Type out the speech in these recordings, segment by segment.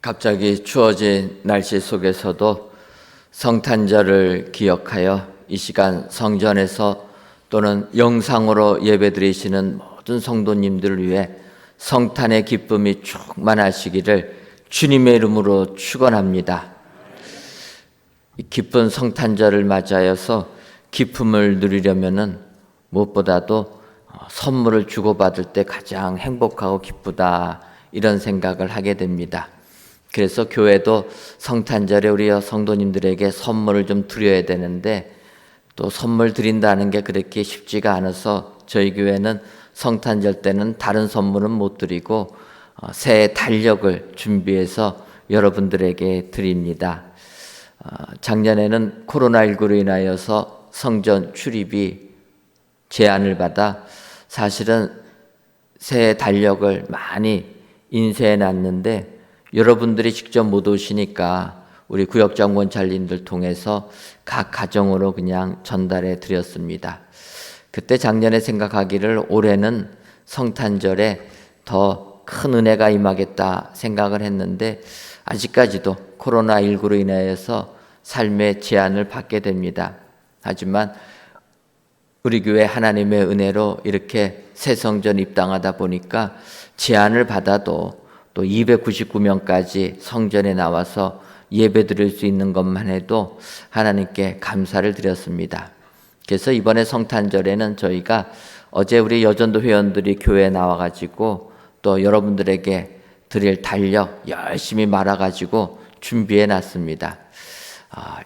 갑자기 추워진 날씨 속에서도 성탄절을 기억하여 이 시간 성전에서 또는 영상으로 예배드리시는 모든 성도님들을 위해 성탄의 기쁨이 충만하시기를 주님의 이름으로 축원합니다. 이 기쁜 성탄절을 맞이하여서 기쁨을 누리려면은 무엇보다도 선물을 주고받을 때 가장 행복하고 기쁘다, 이런 생각을 하게 됩니다. 그래서 교회도 성탄절에 우리 성도님들에게 선물을 좀 드려야 되는데, 또 선물 드린다는 게 그렇게 쉽지가 않아서 저희 교회는 성탄절 때는 다른 선물은 못 드리고 새해 달력을 준비해서 여러분들에게 드립니다. 작년에는 코로나19로 인하여서 성전 출입이 제한을 받아 사실은 새해 달력을 많이 인쇄해 놨는데 여러분들이 직접 못 오시니까 우리 구역장 권찰님들 통해서 각 가정으로 그냥 전달해 드렸습니다. 그때 작년에 생각하기를 올해는 성탄절에 더 큰 은혜가 임하겠다 생각을 했는데, 아직까지도 코로나19로 인하여서 삶의 제한을 받게 됩니다. 하지만 우리 교회 하나님의 은혜로 이렇게 새 성전 입당하다 보니까 제한을 받아도 또 299명까지 성전에 나와서 예배 드릴 수 있는 것만 해도 하나님께 감사를 드렸습니다. 그래서 이번에 성탄절에는 저희가 어제 우리 여전도 회원들이 교회에 나와가지고 또 여러분들에게 드릴 달력 열심히 말아가지고 준비해 놨습니다.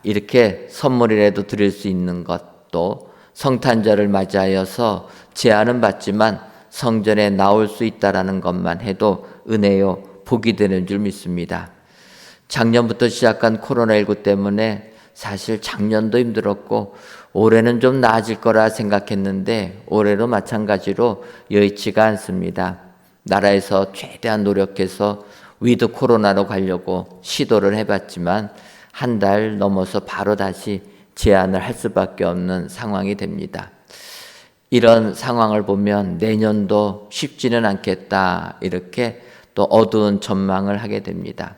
이렇게 선물이라도 드릴 수 있는 것도 성탄절을 맞이하여서 제한은 받지만 성전에 나올 수 있다라는 것만 해도 은혜요, 복이 되는 줄 믿습니다. 작년부터 시작한 코로나19 때문에 사실 작년도 힘들었고 올해는 좀 나아질 거라 생각했는데 올해도 마찬가지로 여의치가 않습니다. 나라에서 최대한 노력해서 위드 코로나로 가려고 시도를 해봤지만 한 달 넘어서 바로 다시 제한을 할 수밖에 없는 상황이 됩니다. 이런 상황을 보면 내년도 쉽지는 않겠다, 이렇게 또 어두운 전망을 하게 됩니다.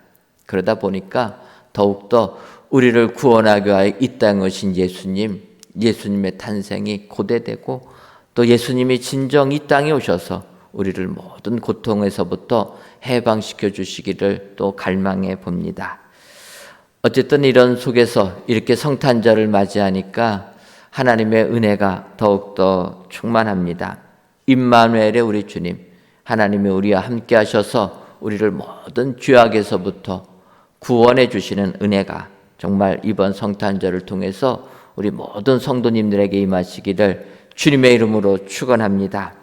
그러다 보니까 더욱더 우리를 구원하기 위하여 이 땅에 오신 예수님의 탄생이 고대되고 또 예수님이 진정 이 땅에 오셔서 우리를 모든 고통에서부터 해방시켜 주시기를 또 갈망해 봅니다. 어쨌든 이런 속에서 이렇게 성탄절을 맞이하니까 하나님의 은혜가 더욱더 충만합니다. 임마누엘의 우리 주님, 하나님이 우리와 함께 하셔서 우리를 모든 죄악에서부터 구원해 주시는 은혜가 정말 이번 성탄절을 통해서 우리 모든 성도님들에게 임하시기를 주님의 이름으로 축원합니다.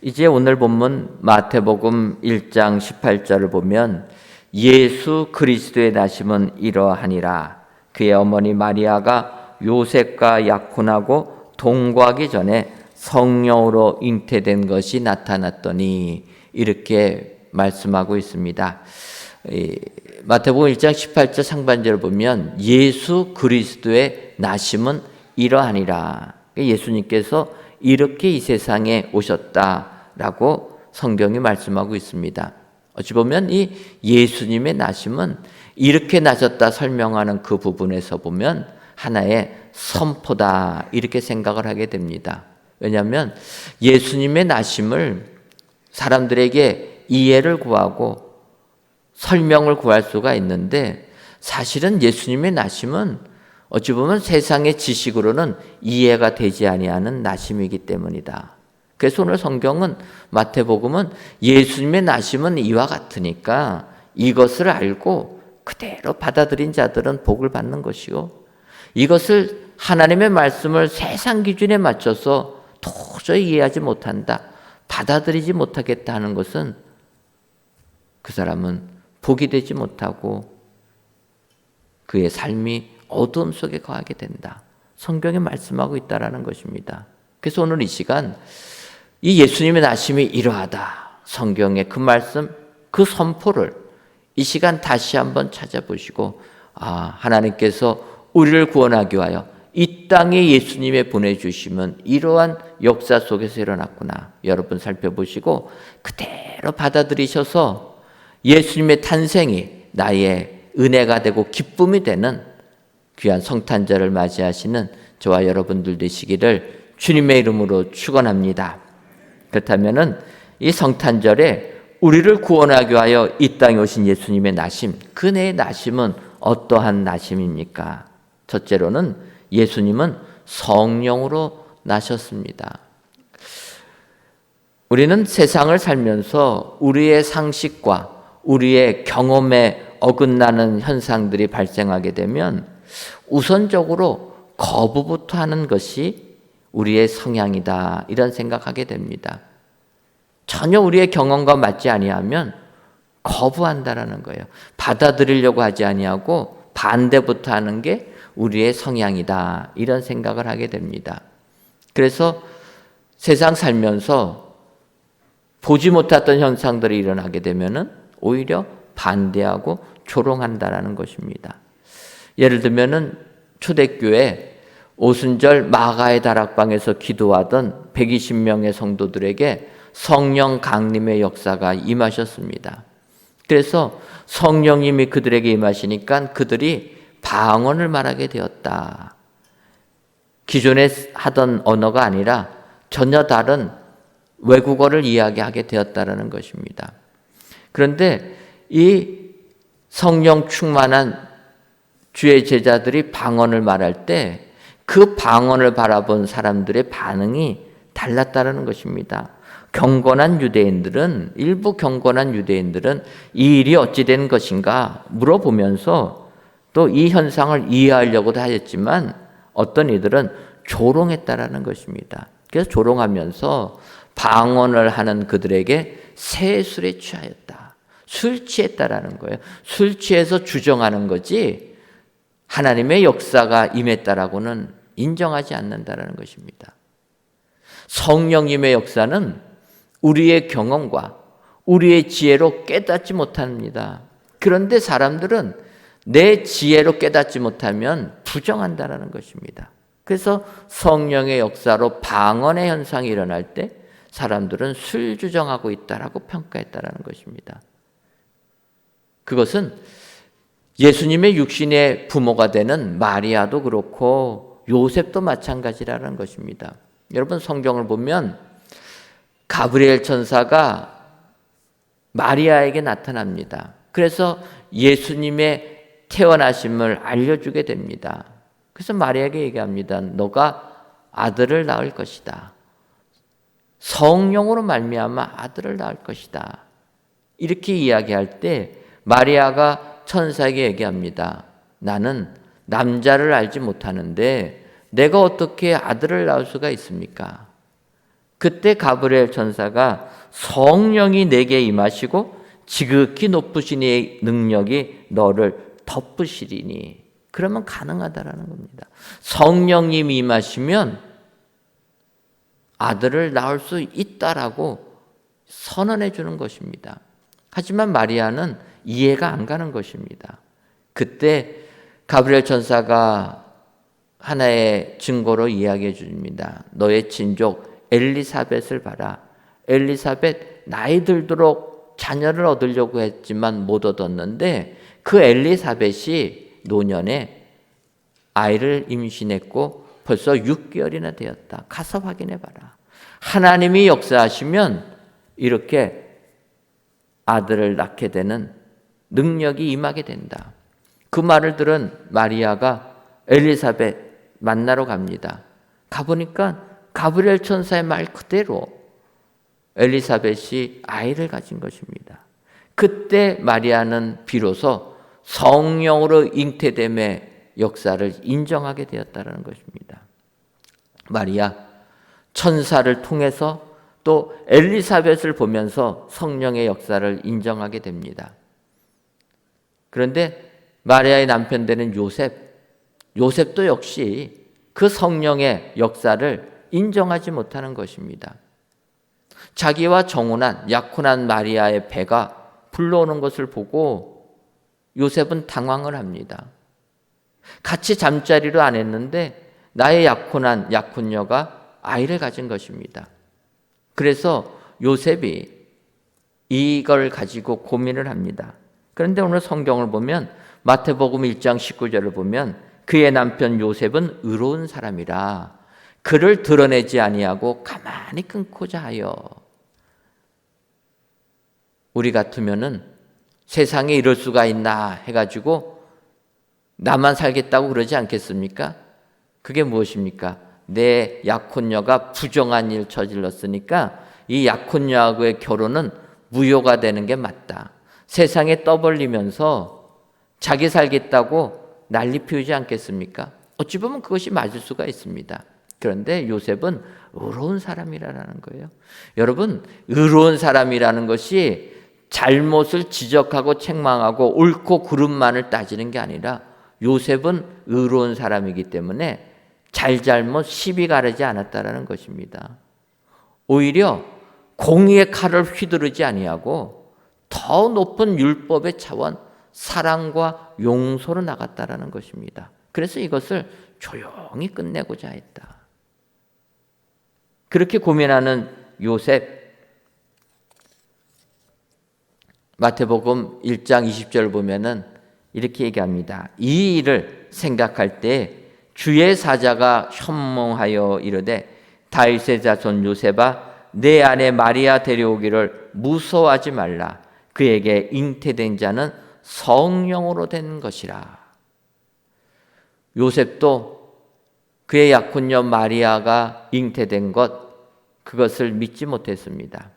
이제 오늘 본문 마태복음 1장 18절을 보면 예수 그리스도의 나심은 이러하니라. 그의 어머니 마리아가 요셉과 약혼하고 동거하기 전에 성령으로 잉태된 것이 나타났더니, 이렇게 말씀하고 있습니다. 마태복음 1장 18절 상반절을 보면 예수 그리스도의 나심은 이러하니라. 예수님께서 이렇게 이 세상에 오셨다라고 성경이 말씀하고 있습니다. 어찌 보면 이 예수님의 나심은 이렇게 나셨다 설명하는 그 부분에서 보면 하나의 선포다, 이렇게 생각을 하게 됩니다. 왜냐하면 예수님의 나심을 사람들에게 이해를 구하고 설명을 구할 수가 있는데, 사실은 예수님의 나심은 어찌 보면 세상의 지식으로는 이해가 되지 아니하는 나심이기 때문이다. 그래서 오늘 성경은, 마태복음은 예수님의 나심은 이와 같으니까 이것을 알고 그대로 받아들인 자들은 복을 받는 것이요, 이것을 하나님의 말씀을 세상 기준에 맞춰서 도저히 이해하지 못한다, 받아들이지 못하겠다 하는 것은 그 사람은 복이 되지 못하고 그의 삶이 어두움 속에 거하게 된다, 성경이 말씀하고 있다라는 것입니다. 그래서 오늘 이 시간 이 예수님의 나심이 이러하다, 성경의 그 말씀, 그 선포를 이 시간 다시 한번 찾아보시고, 하나님께서 우리를 구원하기 위하여 이 땅에 예수님의 보내주심은 이러한 역사 속에서 일어났구나, 여러분 살펴보시고 그대로 받아들이셔서 예수님의 탄생이 나의 은혜가 되고 기쁨이 되는 귀한 성탄절을 맞이하시는 저와 여러분들 되시기를 주님의 이름으로 축원합니다. 그렇다면은 이 성탄절에 우리를 구원하기 위하여 이 땅에 오신 예수님의 나심, 그네의 나심은 어떠한 나심입니까? 첫째로는 예수님은 성령으로 나셨습니다. 우리는 세상을 살면서 우리의 상식과 우리의 경험에 어긋나는 현상들이 발생하게 되면 우선적으로 거부부터 하는 것이 우리의 성향이다, 이런 생각하게 됩니다. 전혀 우리의 경험과 맞지 아니하면 거부한다라는 거예요. 받아들이려고 하지 아니하고 반대부터 하는 게 우리의 성향이다, 이런 생각을 하게 됩니다. 그래서 세상 살면서 보지 못했던 현상들이 일어나게 되면은 오히려 반대하고 조롱한다라는 것입니다. 예를 들면은 초대교회 오순절 마가의 다락방에서 기도하던 120명의 성도들에게 성령 강림의 역사가 임하셨습니다. 그래서 성령님이 그들에게 임하시니까 그들이 방언을 말하게 되었다. 기존에 하던 언어가 아니라 전혀 다른 외국어를 이야기하게 되었다는 것입니다. 그런데 이 성령 충만한 주의 제자들이 방언을 말할 때 그 방언을 바라본 사람들의 반응이 달랐다는 것입니다. 일부 경건한 유대인들은 이 일이 어찌 된 것인가 물어보면서 또 이 현상을 이해하려고도 하였지만 어떤 이들은 조롱했다라는 것입니다. 그래서 조롱하면서 방언을 하는 그들에게 세술에 취하였다. 술 취했다라는 거예요. 술 취해서 주정하는 거지 하나님의 역사가 임했다라고는 인정하지 않는다라는 것입니다. 성령님의 역사는 우리의 경험과 우리의 지혜로 깨닫지 못합니다. 그런데 사람들은 내 지혜로 깨닫지 못하면 부정한다라는 것입니다. 그래서 성령의 역사로 방언의 현상이 일어날 때 사람들은 술주정하고 있다라고 평가했다라는 것입니다. 그것은 예수님의 육신의 부모가 되는 마리아도 그렇고 요셉도 마찬가지라는 것입니다. 여러분 성경을 보면 가브리엘 천사가 마리아에게 나타납니다. 그래서 예수님의 태어나심을 알려주게 됩니다. 그래서 마리아에게 얘기합니다. 너가 아들을 낳을 것이다. 성령으로 말미암아 아들을 낳을 것이다. 이렇게 이야기할 때 마리아가 천사에게 얘기합니다. 나는 남자를 알지 못하는데 내가 어떻게 아들을 낳을 수가 있습니까? 그때 가브리엘 천사가 성령이 내게 임하시고 지극히 높으신 이의 능력이 너를 덮으시리니, 그러면 가능하다라는 겁니다. 성령님이 임하시면 아들을 낳을 수 있다라고 선언해 주는 것입니다. 하지만 마리아는 이해가 안 가는 것입니다. 그때 가브리엘 천사가 하나의 증거로 이야기해 줍니다. 너의 친족 엘리사벳을 봐라. 엘리사벳 나이 들도록 자녀를 얻으려고 했지만 못 얻었는데 그 엘리사벳이 노년에 아이를 임신했고 벌써 6개월이나 되었다. 가서 확인해 봐라. 하나님이 역사하시면 이렇게 아들을 낳게 되는 능력이 임하게 된다. 그 말을 들은 마리아가 엘리사벳 만나러 갑니다. 가보니까 가브리엘 천사의 말 그대로 엘리사벳이 아이를 가진 것입니다. 그때 마리아는 비로소 성령으로 잉태됨의 역사를 인정하게 되었다는 것입니다. 마리아 천사를 통해서 또 엘리사벳을 보면서 성령의 역사를 인정하게 됩니다. 그런데 마리아의 남편 되는 요셉도 역시 그 성령의 역사를 인정하지 못하는 것입니다. 자기와 정혼한 약혼한 마리아의 배가 불러오는 것을 보고 요셉은 당황을 합니다. 같이 잠자리를 안 했는데 나의 약혼한 약혼녀가 아이를 가진 것입니다. 그래서 요셉이 이걸 가지고 고민을 합니다. 그런데 오늘 성경을 보면 마태복음 1장 19절을 보면 그의 남편 요셉은 의로운 사람이라 그를 드러내지 아니하고 가만히 끊고자 하여. 우리 같으면은 세상에 이럴 수가 있나 해가지고 나만 살겠다고 그러지 않겠습니까? 그게 무엇입니까? 내 약혼녀가 부정한 일 저질렀으니까 이 약혼녀하고의 결혼은 무효가 되는 게 맞다. 세상에 떠벌리면서 자기 살겠다고 난리 피우지 않겠습니까? 어찌 보면 그것이 맞을 수가 있습니다. 그런데 요셉은 의로운 사람이라는 거예요. 여러분, 의로운 사람이라는 것이 잘못을 지적하고 책망하고 옳고 그름만을 따지는 게 아니라 요셉은 의로운 사람이기 때문에 잘잘못 시비 가르지 않았다라는 것입니다. 오히려 공의의 칼을 휘두르지 아니하고 더 높은 율법의 차원 사랑과 용서로 나갔다라는 것입니다. 그래서 이것을 조용히 끝내고자 했다. 그렇게 고민하는 요셉, 마태복음 1장 20절 보면은 이렇게 얘기합니다. 이 일을 생각할 때 주의 사자가 현몽하여 이르되 다윗의 자손 요셉아 내 아내 마리아 데려오기를 무서워하지 말라. 그에게 잉태된 자는 성령으로 된 것이라. 요셉도 그의 약혼녀 마리아가 잉태된 것, 그것을 믿지 못했습니다.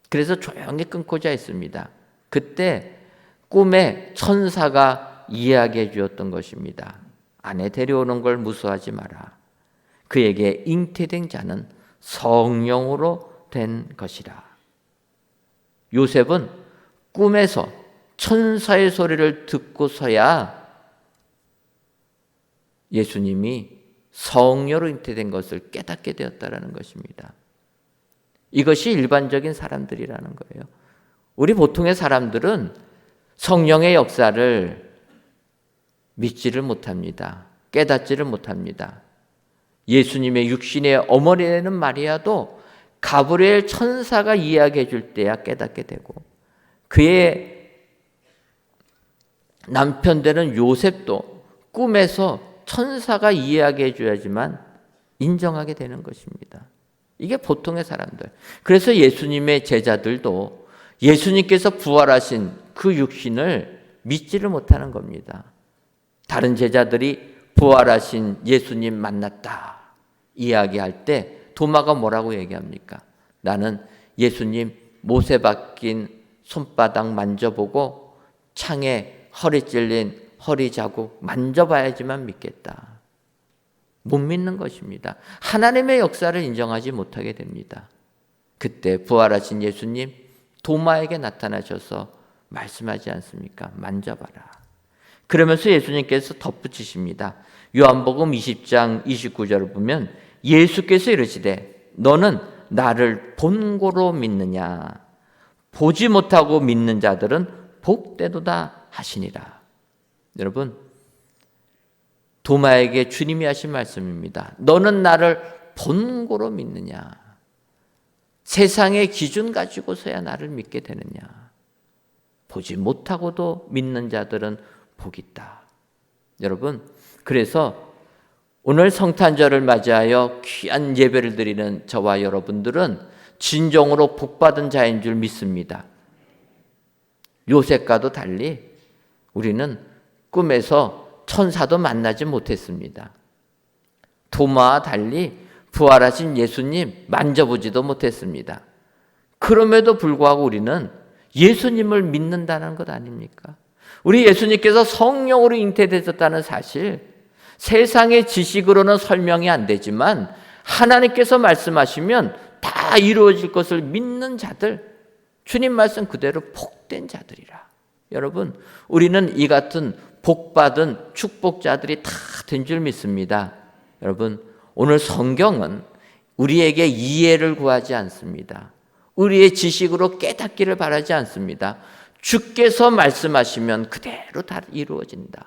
그래서 조용히 끊고자 했습니다. 그때 꿈에 천사가 이야기해 주었던 것입니다. 아내 데려오는 걸 무서워하지 마라. 그에게 잉태된 자는 성령으로 된 것이라. 요셉은 꿈에서 천사의 소리를 듣고서야 예수님이 성령으로 잉태된 것을 깨닫게 되었다는 것입니다. 이것이 일반적인 사람들이라는 거예요. 우리 보통의 사람들은 성령의 역사를 믿지를 못합니다. 깨닫지를 못합니다. 예수님의 육신의 어머니 되는 마리아도 가브리엘 천사가 이야기해 줄 때야 깨닫게 되고, 그의 남편 되는 요셉도 꿈에서 천사가 이야기해 줘야지만 인정하게 되는 것입니다. 이게 보통의 사람들. 그래서 예수님의 제자들도 예수님께서 부활하신 그 육신을 믿지를 못하는 겁니다. 다른 제자들이 부활하신 예수님 만났다 이야기할 때 도마가 뭐라고 얘기합니까? 나는 예수님 못에 박힌 손바닥 만져보고 창에 허리 찔린 허리 자국 만져봐야지만 믿겠다. 못 믿는 것입니다. 하나님의 역사를 인정하지 못하게 됩니다. 그때 부활하신 예수님 도마에게 나타나셔서 말씀하지 않습니까? 만져봐라. 그러면서 예수님께서 덧붙이십니다. 요한복음 20장 29절을 보면 예수께서 이르시되 너는 나를 본고로 믿느냐? 보지 못하고 믿는 자들은 복되도다 하시니라. 여러분, 도마에게 주님이 하신 말씀입니다. 너는 나를 본고로 믿느냐? 세상의 기준 가지고서야 나를 믿게 되느냐? 보지 못하고도 믿는 자들은 복이 있다. 여러분, 그래서 오늘 성탄절을 맞이하여 귀한 예배를 드리는 저와 여러분들은 진정으로 복받은 자인 줄 믿습니다. 요셉과도 달리 우리는 꿈에서 천사도 만나지 못했습니다. 도마와 달리 부활하신 예수님 만져보지도 못했습니다. 그럼에도 불구하고 우리는 예수님을 믿는다는 것 아닙니까? 우리 예수님께서 성령으로 잉태되셨다는 사실, 세상의 지식으로는 설명이 안 되지만 하나님께서 말씀하시면 다 이루어질 것을 믿는 자들, 주님 말씀 그대로 복된 자들이라. 여러분, 우리는 이 같은 복받은 축복자들이 다 된 줄 믿습니다. 여러분, 오늘 성경은 우리에게 이해를 구하지 않습니다. 우리의 지식으로 깨닫기를 바라지 않습니다. 주께서 말씀하시면 그대로 다 이루어진다.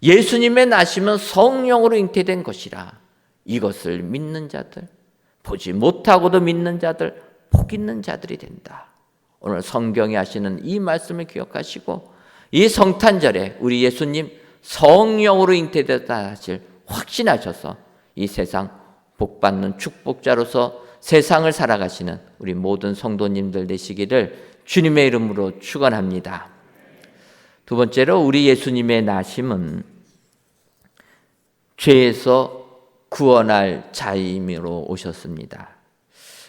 예수님의 나심은 성령으로 잉태된 것이라. 이것을 믿는 자들, 보지 못하고도 믿는 자들, 복 있는 자들이 된다. 오늘 성경이 하시는 이 말씀을 기억하시고 이 성탄절에 우리 예수님 성령으로 잉태되었다 사실 확신하셔서 이 세상 복받는 축복자로서 세상을 살아가시는 우리 모든 성도님들 되시기를 주님의 이름으로 축원합니다. 두 번째로 우리 예수님의 나심은 죄에서 구원할 자임으로 오셨습니다.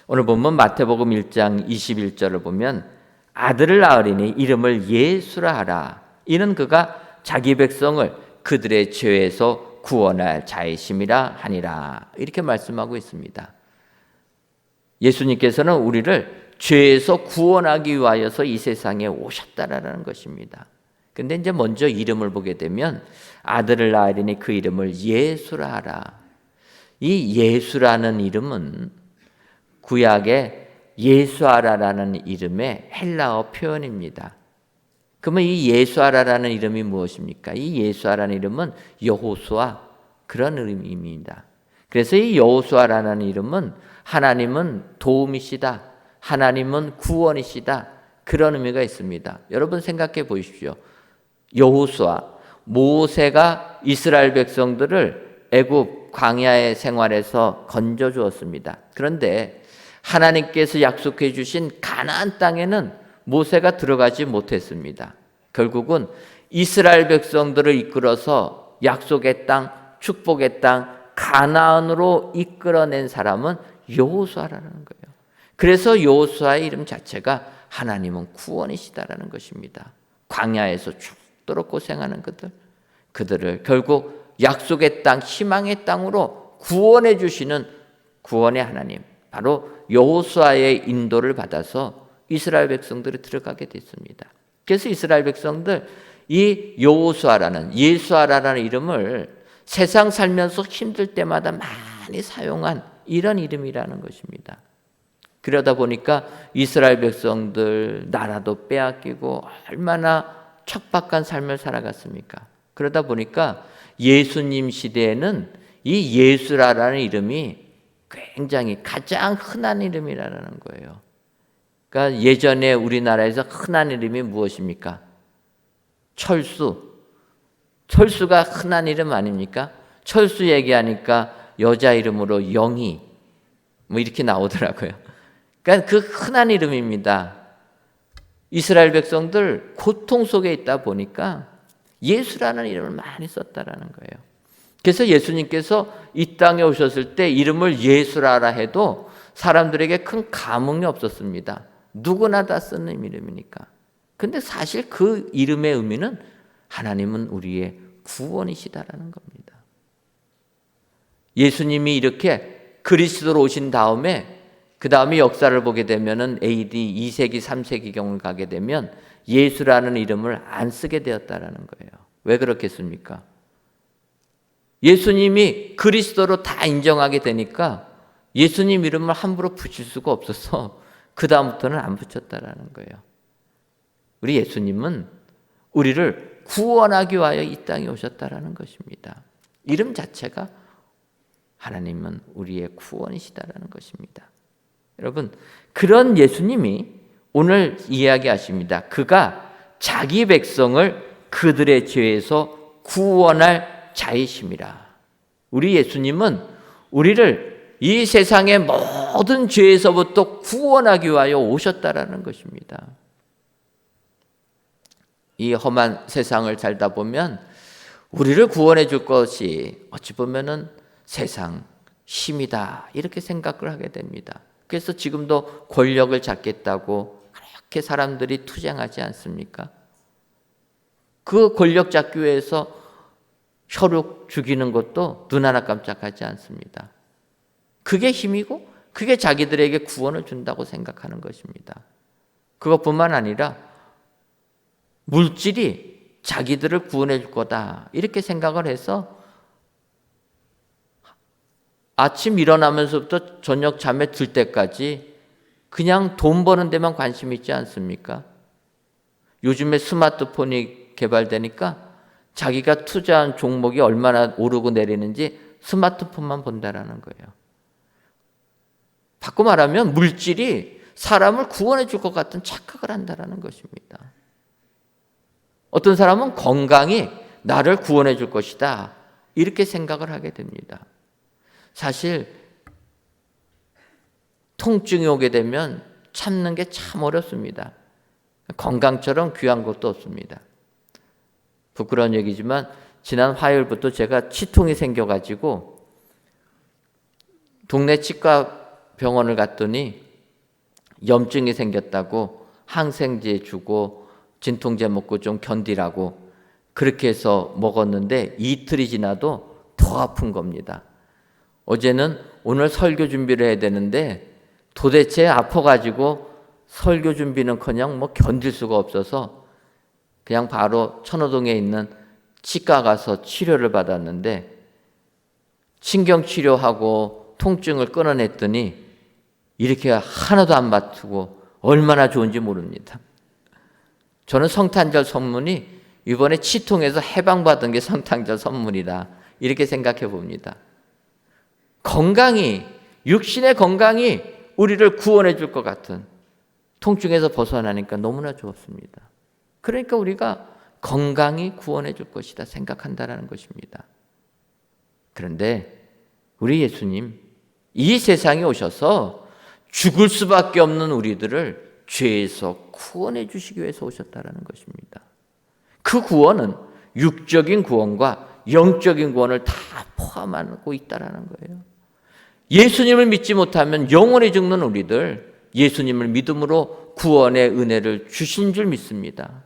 오늘 보면 마태복음 1장 21절을 보면 아들을 낳으리니 이름을 예수라 하라. 이는 그가 자기 백성을 그들의 죄에서 구원할 자이심이라 하니라. 이렇게 말씀하고 있습니다. 예수님께서는 우리를 죄에서 구원하기 위하여서 이 세상에 오셨다라는 것입니다. 근데 이제 먼저 이름을 보게 되면 아들을 낳으리니 그 이름을 예수라 하라. 이 예수라는 이름은 구약의 예수아라라는 이름의 헬라어 표현입니다. 그러면 이 예수아라라는 이름이 무엇입니까? 이 예수아라는 이름은 여호수아 그런 의미입니다. 그래서 이 여호수아라는 이름은 하나님은 도움이시다, 하나님은 구원이시다 그런 의미가 있습니다. 여러분 생각해 보십시오. 여호수아, 모세가 이스라엘 백성들을 애굽 광야의 생활에서 건져 주었습니다. 그런데 하나님께서 약속해 주신 가나안 땅에는 모세가 들어가지 못했습니다. 결국은 이스라엘 백성들을 이끌어서 약속의 땅, 축복의 땅, 가나안으로 이끌어낸 사람은 여호수아라는 거예요. 그래서 여호수아의 이름 자체가 하나님은 구원이시다라는 것입니다. 광야에서 죽도록 고생하는 그들을 결국 약속의 땅, 희망의 땅으로 구원해 주시는 구원의 하나님, 바로 여호수아의 인도를 받아서 이스라엘 백성들이 들어가게 됐습니다. 그래서 이스라엘 백성들 이 여호수아라는 예수아라는 이름을 세상 살면서 힘들 때마다 많이 사용한 이런 이름이라는 것입니다. 그러다 보니까 이스라엘 백성들 나라도 빼앗기고 얼마나 척박한 삶을 살아갔습니까? 그러다 보니까 예수님 시대에는 이 예수라라는 이름이 굉장히 가장 흔한 이름이라는 거예요. 그러니까 예전에 우리나라에서 흔한 이름이 무엇입니까? 철수가 흔한 이름 아닙니까? 철수 얘기하니까 여자 이름으로 영희 뭐 이렇게 나오더라고요. 그러니까 그 흔한 이름입니다. 이스라엘 백성들 고통 속에 있다 보니까 예수라는 이름을 많이 썼다라는 거예요. 그래서 예수님께서 이 땅에 오셨을 때 이름을 예수라라 해도 사람들에게 큰 감흥이 없었습니다. 누구나 다 쓰는 이름이니까. 근데 사실 그 이름의 의미는 하나님은 우리의 구원이시다라는 겁니다. 예수님이 이렇게 그리스도로 오신 다음에 그 다음에 역사를 보게 되면은 AD 2세기, 3세기경을 가게 되면 예수라는 이름을 안 쓰게 되었다라는 거예요. 왜 그렇겠습니까? 예수님이 그리스도로 다 인정하게 되니까 예수님 이름을 함부로 붙일 수가 없어서 그 다음부터는 안 붙였다라는 거예요. 우리 예수님은 우리를 구원하기 위하여 이 땅에 오셨다라는 것입니다. 이름 자체가 하나님은 우리의 구원이시다라는 것입니다. 여러분, 그런 예수님이 오늘 이야기하십니다. 그가 자기 백성을 그들의 죄에서 구원할 자이심이라. 우리 예수님은 우리를 이 세상의 모든 죄에서부터 구원하기 위하여 오셨다라는 것입니다. 이 험한 세상을 살다 보면 우리를 구원해 줄 것이 어찌 보면은 세상 힘이다 이렇게 생각을 하게 됩니다. 그래서 지금도 권력을 잡겠다고 그렇게 사람들이 투쟁하지 않습니까? 그 권력 잡기 위해서 혈육 죽이는 것도 눈 하나 깜짝하지 않습니다. 그게 힘이고 그게 자기들에게 구원을 준다고 생각하는 것입니다. 그것뿐만 아니라 물질이 자기들을 구원해 줄 거다 이렇게 생각을 해서 아침 일어나면서부터 저녁 잠에 들 때까지 그냥 돈 버는 데만 관심 있지 않습니까? 요즘에 스마트폰이 개발되니까 자기가 투자한 종목이 얼마나 오르고 내리는지 스마트폰만 본다라는 거예요. 바꿔 말하면 물질이 사람을 구원해 줄 것 같은 착각을 한다라는 것입니다. 어떤 사람은 건강이 나를 구원해 줄 것이다, 이렇게 생각을 하게 됩니다. 사실 통증이 오게 되면 참는 게 참 어렵습니다. 건강처럼 귀한 것도 없습니다. 부끄러운 얘기지만 지난 화요일부터 제가 치통이 생겨가지고 동네 치과 병원을 갔더니 염증이 생겼다고 항생제 주고 진통제 먹고 좀 견디라고 그렇게 해서 먹었는데 이틀이 지나도 더 아픈 겁니다. 어제는 오늘 설교 준비를 해야 되는데 도대체 아파가지고 설교 준비는커녕 견딜 수가 없어서 그냥 바로 천호동에 있는 치과 가서 치료를 받았는데 신경치료하고 통증을 끊어냈더니 이렇게 하나도 안 아프고 얼마나 좋은지 모릅니다. 저는 성탄절 선물이 이번에 치통에서 해방받은 게 성탄절 선물이다, 이렇게 생각해 봅니다. 건강이, 육신의 건강이 우리를 구원해 줄 것 같은 통증에서 벗어나니까 너무나 좋았습니다. 그러니까 우리가 건강이 구원해 줄 것이다 생각한다는 것입니다. 그런데 우리 예수님, 이 세상에 오셔서 죽을 수밖에 없는 우리들을 죄에서 구원해 주시기 위해서 오셨다는 것입니다. 그 구원은 육적인 구원과 영적인 구원을 다 포함하고 있다는 거예요. 예수님을 믿지 못하면 영원히 죽는 우리들, 예수님을 믿음으로 구원의 은혜를 주신 줄 믿습니다.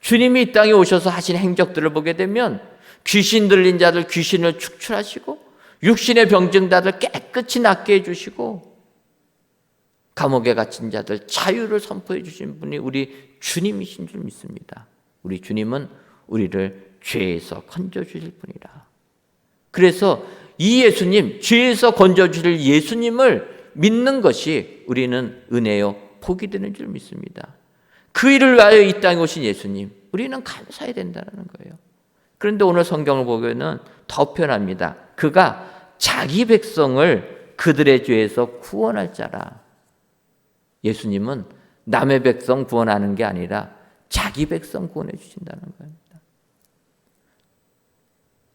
주님이 이 땅에 오셔서 하신 행적들을 보게 되면 귀신 들린 자들 귀신을 축출하시고 육신의 병든 자들 깨끗이 낫게 해주시고 감옥에 갇힌 자들 자유를 선포해 주신 분이 우리 주님이신 줄 믿습니다. 우리 주님은 우리를 죄에서 건져주실 분이라. 그래서 이 예수님, 죄에서 건져주실 예수님을 믿는 것이 우리는 은혜요 복이 되는 줄 믿습니다. 그 일을 위하여 이 땅에 오신 예수님, 우리는 감사해야 된다는 거예요. 그런데 오늘 성경을 보면은 더 표현합니다. 그가 자기 백성을 그들의 죄에서 구원할 자라. 예수님은 남의 백성 구원하는 게 아니라 자기 백성 구원해 주신다는 겁니다.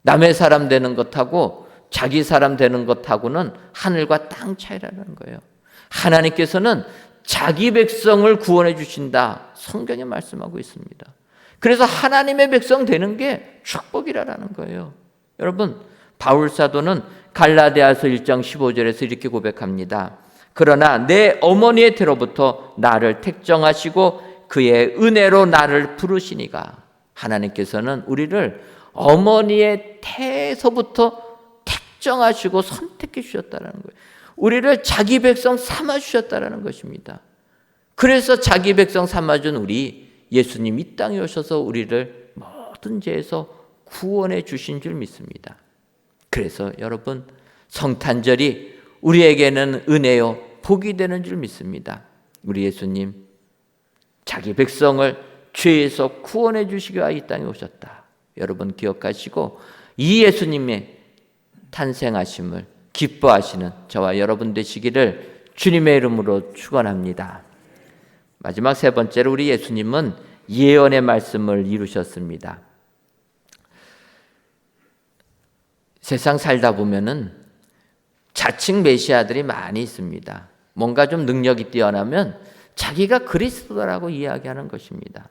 남의 사람 되는 것하고 자기 사람 되는 것하고는 하늘과 땅 차이라는 거예요. 하나님께서는 자기 백성을 구원해 주신다, 성경에 말씀하고 있습니다. 그래서 하나님의 백성 되는 게 축복이라는 거예요. 여러분, 바울 사도는 갈라디아서 1장 15절에서 이렇게 고백합니다. 그러나 내 어머니의 태로부터 나를 택정하시고 그의 은혜로 나를 부르시니가. 하나님께서는 우리를 어머니의 태에서부터 택정하시고 선택해 주셨다는 거예요. 우리를 자기 백성 삼아 주셨다는 것입니다. 그래서 자기 백성 삼아준 우리 예수님 이 땅에 오셔서 우리를 모든 죄에서 구원해 주신 줄 믿습니다. 그래서 여러분, 성탄절이 우리에게는 은혜요 복이 되는 줄 믿습니다. 우리 예수님 자기 백성을 죄에서 구원해 주시기 위하여 이 땅에 오셨다. 여러분 기억하시고 이 예수님의 탄생하심을 기뻐하시는 저와 여러분 되시기를 주님의 이름으로 축원합니다. 마지막 세 번째로 우리 예수님은 예언의 말씀을 이루셨습니다. 세상 살다 보면은 자칭 메시아들이 많이 있습니다. 뭔가 좀 능력이 뛰어나면 자기가 그리스도라고 이야기하는 것입니다.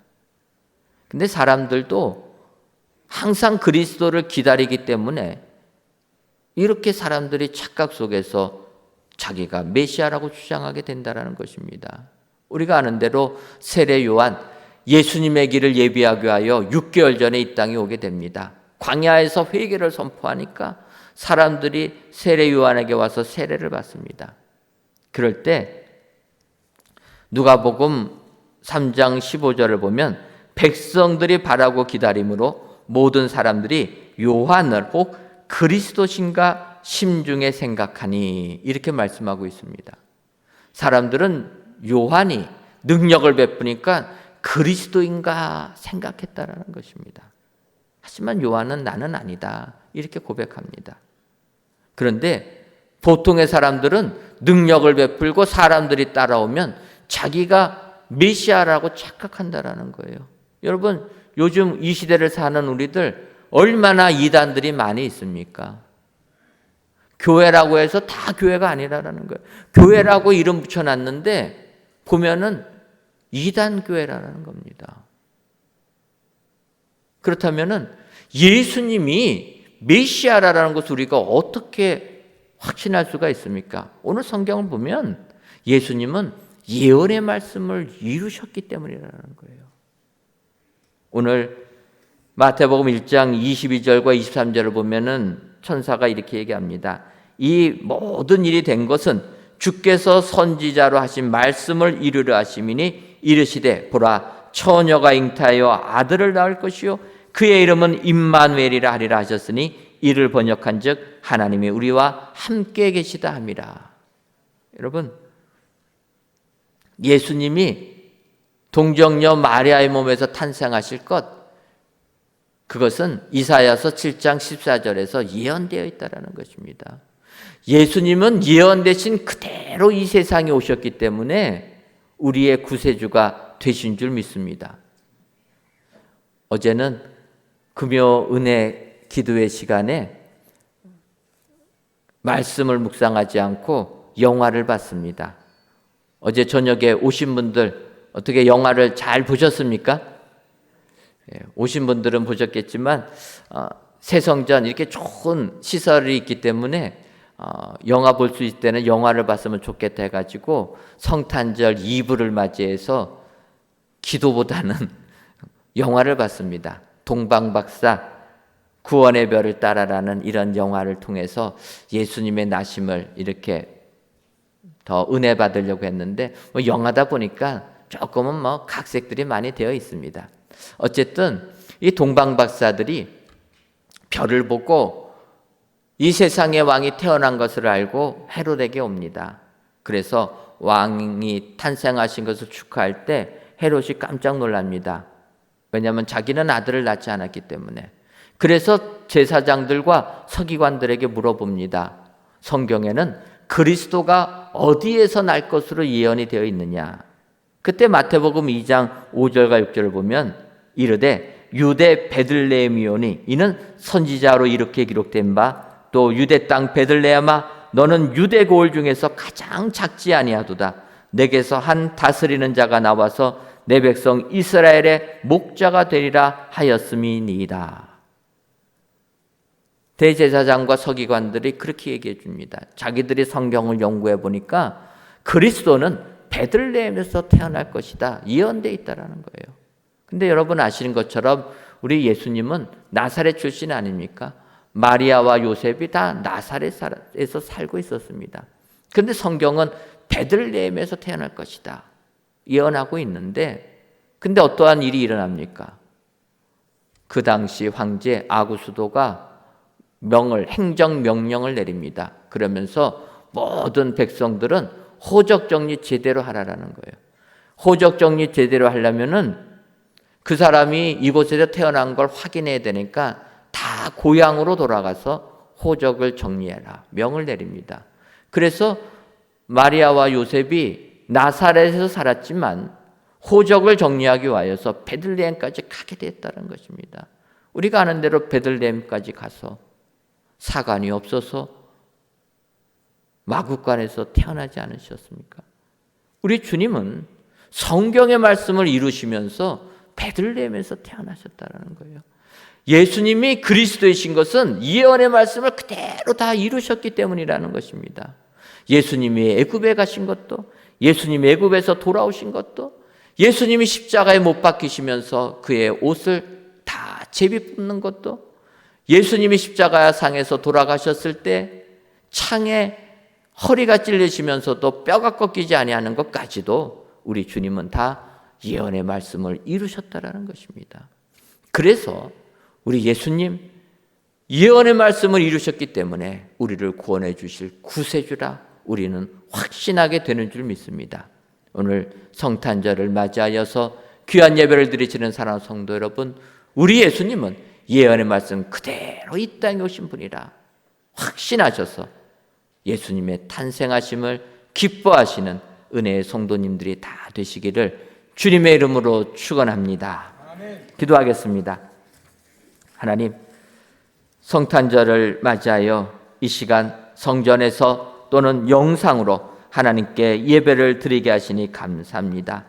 근데 사람들도 항상 그리스도를 기다리기 때문에 이렇게 사람들이 착각 속에서 자기가 메시아라고 주장하게 된다는 것입니다. 우리가 아는 대로 세례 요한, 예수님의 길을 예비하기 위하여 6개월 전에 이 땅에 오게 됩니다. 광야에서 회개를 선포하니까 사람들이 세례 요한에게 와서 세례를 받습니다. 그럴 때 누가복음 3장 15절을 보면 백성들이 바라고 기다림으로 모든 사람들이 요한을 혹 그리스도신가 심중에 생각하니 이렇게 말씀하고 있습니다. 사람들은 요한이 능력을 베푸니까 그리스도인가 생각했다라는 것입니다. 하지만 요한은 나는 아니다 이렇게 고백합니다. 그런데 보통의 사람들은 능력을 베풀고 사람들이 따라오면 자기가 메시아라고 착각한다라는 거예요. 여러분, 요즘 이 시대를 사는 우리들 얼마나 이단들이 많이 있습니까? 교회라고 해서 다 교회가 아니라는 거예요. 교회라고 이름 붙여놨는데 보면은 이단 교회라는 겁니다. 그렇다면은 예수님이 메시아라는 것을 우리가 어떻게 확신할 수가 있습니까? 오늘 성경을 보면 예수님은 예언의 말씀을 이루셨기 때문이라는 거예요. 오늘 마태복음 1장 22절과 23절을 보면은 천사가 이렇게 얘기합니다. 이 모든 일이 된 것은 주께서 선지자로 하신 말씀을 이루려 하심이니 이르시되 보라 처녀가 잉태하여 아들을 낳을 것이요 그의 이름은 임마누엘이라 하리라 하셨으니 이를 번역한즉 하나님이 우리와 함께 계시다 함이라. 여러분, 예수님이 동정녀 마리아의 몸에서 탄생하실 것, 그것은 이사야서 7장 14절에서 예언되어 있다는 것입니다. 예수님은 예언되신 그대로 이 세상에 오셨기 때문에 우리의 구세주가 되신 줄 믿습니다. 어제는 금요 은혜 기도회 시간에 말씀을 묵상하지 않고 영화를 봤습니다. 어제 저녁에 오신 분들 어떻게 영화를 잘 보셨습니까? 오신 분들은 보셨겠지만 새성전 이렇게 좋은 시설이 있기 때문에 영화 볼 수 있을 때는 영화를 봤으면 좋겠다 해가지고 성탄절 이브를 맞이해서 기도보다는 영화를 봤습니다. 동방박사 구원의 별을 따라라는 이런 영화를 통해서 예수님의 나심을 이렇게 더 은혜 받으려고 했는데 영화다 보니까 조금은 각색들이 많이 되어 있습니다. 어쨌든 이 동방박사들이 별을 보고 이 세상의 왕이 태어난 것을 알고 헤롯에게 옵니다. 그래서 왕이 탄생하신 것을 축하할 때 헤롯이 깜짝 놀랍니다. 왜냐하면 자기는 아들을 낳지 않았기 때문에. 그래서 제사장들과 서기관들에게 물어봅니다. 성경에는 그리스도가 어디에서 날 것으로 예언이 되어 있느냐. 그때 마태복음 2장 5절과 6절을 보면 이르되 유대 베들레헴이오니 이는 선지자로 이렇게 기록된 바 또 유대 땅 베들레헴아 너는 유대 고을 중에서 가장 작지 아니하도다. 내게서 한 다스리는 자가 나와서 내 백성 이스라엘의 목자가 되리라 하였음이니이다. 대제사장과 서기관들이 그렇게 얘기해 줍니다. 자기들이 성경을 연구해 보니까 그리스도는 베들레헴에서 태어날 것이다. 예언되어 있다라는 거예요. 근데 여러분 아시는 것처럼 우리 예수님은 나사렛 출신 아닙니까? 마리아와 요셉이 다 나사렛에서 살고 있었습니다. 그런데 성경은 베들레헴에서 태어날 것이다. 예언하고 있는데 근데 어떠한 일이 일어납니까? 그 당시 황제 아구수도가 행정명령을 내립니다. 그러면서 모든 백성들은 호적정리 제대로 하라라는 거예요. 호적정리 제대로 하려면은 그 사람이 이곳에서 태어난 걸 확인해야 되니까 다 고향으로 돌아가서 호적을 정리해라. 명을 내립니다. 그래서 마리아와 요셉이 나사렛에서 살았지만 호적을 정리하기 위하여서 베들레헴까지 가게 됐다는 것입니다. 우리가 아는 대로 베들레헴까지 가서 사관이 없어서 마구간에서 태어나지 않으셨습니까? 우리 주님은 성경의 말씀을 이루시면서 베들레헴에서 태어나셨다는 거예요. 예수님이 그리스도이신 것은 예언의 말씀을 그대로 다 이루셨기 때문이라는 것입니다. 예수님이 애굽에 가신 것도, 예수님이 애굽에서 돌아오신 것도, 예수님이 십자가에 못 박히시면서 그의 옷을 다 제비 뽑는 것도, 예수님이 십자가 상에서 돌아가셨을 때 창에 허리가 찔리시면서도 뼈가 꺾이지 아니하는 것까지도 우리 주님은 다 예언의 말씀을 이루셨다라는 것입니다. 그래서 우리 예수님 예언의 말씀을 이루셨기 때문에 우리를 구원해 주실 구세주라 우리는 확신하게 되는 줄 믿습니다. 오늘 성탄절을 맞이하여서 귀한 예배를 드리시는 사랑하는 성도 여러분, 우리 예수님은 예언의 말씀 그대로 이 땅에 오신 분이라 확신하셔서 예수님의 탄생하심을 기뻐하시는 은혜의 성도님들이 다 되시기를 주님의 이름으로 축원합니다. 기도하겠습니다. 하나님, 성탄절을 맞이하여 이 시간 성전에서 또는 영상으로 하나님께 예배를 드리게 하시니 감사합니다.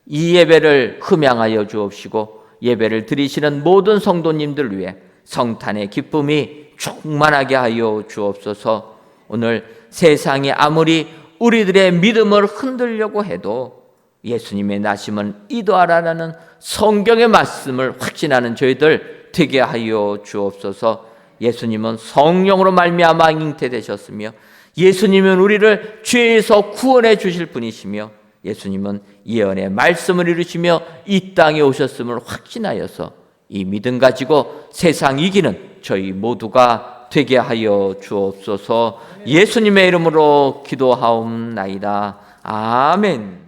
이 예배를 흠양하여 주옵시고 예배를 드리시는 모든 성도님들 위해 성탄의 기쁨이 충만하게 하여 주옵소서. 오늘 세상이 아무리 우리들의 믿음을 흔들려고 해도 예수님의 나심은 이도하라는 성경의 말씀을 확신하는 저희들 되게 하여 주옵소서. 예수님은 성령으로 말미암아 잉태되셨으며 예수님은 우리를 죄에서 구원해 주실 분이시며 예수님은 예언의 말씀을 이루시며 이 땅에 오셨음을 확신하여서 이 믿음 가지고 세상 이기는 저희 모두가 되게 하여 주옵소서. 예수님의 이름으로 기도하옵나이다. 아멘.